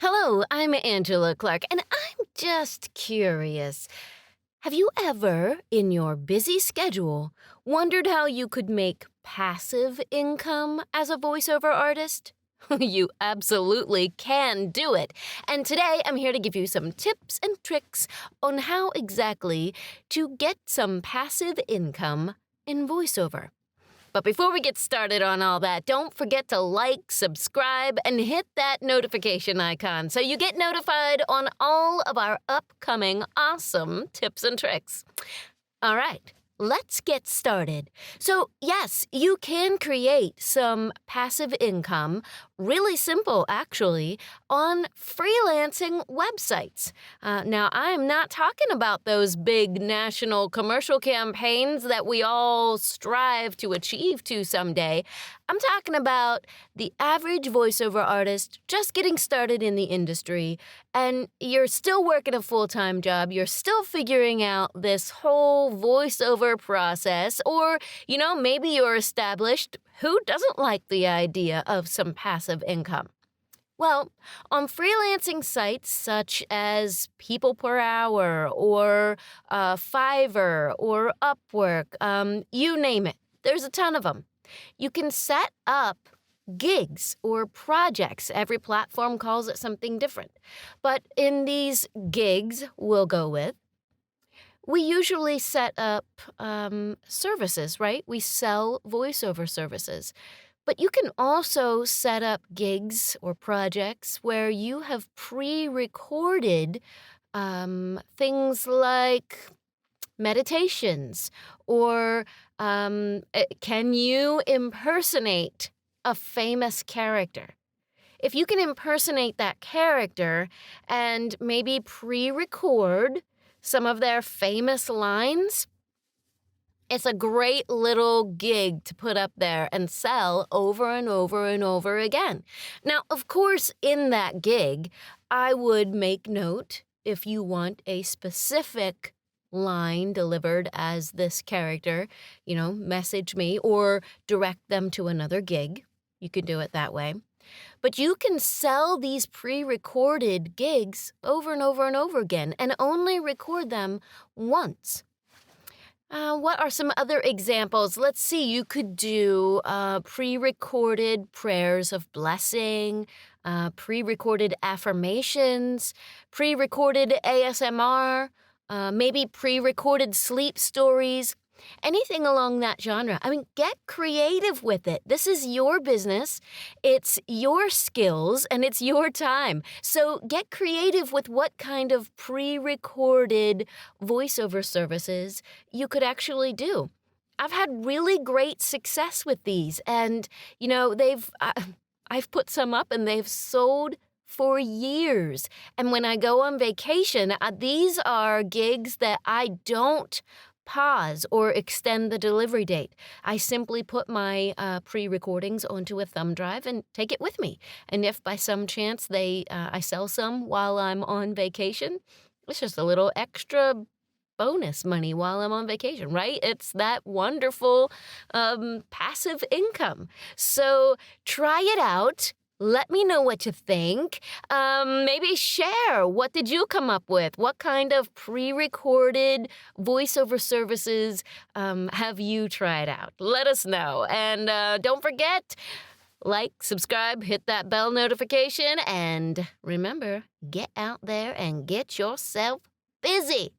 Hello, I'm Angela Clark, and I'm just curious. Have you ever, in your busy schedule, wondered how you could make passive income as a voiceover artist? You absolutely can do it. And today I'm here to give you some tips and tricks on how exactly to get some passive income in voiceover. But before we get started on all that, don't forget to like, subscribe, and hit that notification icon so you get notified on all of our upcoming awesome tips and tricks. All right, let's get started. So, yes, you can create some passive income, really simple actually, on freelancing websites. Now, I'm not talking about those big national commercial campaigns that we all strive to achieve to someday. I'm talking about the average voiceover artist just getting started in the industry, and you're still working a full-time job, you're still figuring out this whole voiceover process, or, maybe you're established. Who doesn't like the idea of some passive income? Well, on freelancing sites such as People Per Hour or Fiverr or Upwork, you name it, there's a ton of them. You can set up gigs or projects. Every platform calls it something different. But in these gigs, we'll go with, we usually set up services, right? We sell voiceover services. But you can also set up gigs or projects where you have pre-recorded things like meditations or can you impersonate a famous character? If you can impersonate that character and maybe pre-record some of their famous lines, it's a great little gig to put up there and sell over and over and over again. Now, of course, in that gig, I would make note if you want a specific line delivered as this character, message me or direct them to another gig. You can do it that way. But you can sell these pre-recorded gigs over and over and over again and only record them once. What are some other examples? Let's see. You could do pre-recorded prayers of blessing, pre-recorded affirmations, pre-recorded ASMR, maybe pre-recorded sleep stories, anything along that genre. I mean, get creative with it. This is your business, it's your skills, and it's your time. So get creative with what kind of pre-recorded voiceover services you could actually do. I've had really great success with these, and, I've put some up and they've sold for years. And when I go on vacation, these are gigs that I don't pause or extend the delivery date. I simply put my pre-recordings onto a thumb drive and take it with me. And if by some chance I sell some while I'm on vacation, it's just a little extra bonus money while I'm on vacation, right? It's that wonderful passive income. So try it out. Let me know what you think. Maybe share. What did you come up with? What kind of pre-recorded voiceover services have you tried out? Let us know. And don't forget, like, subscribe, hit that bell notification, and remember, get out there and get yourself busy.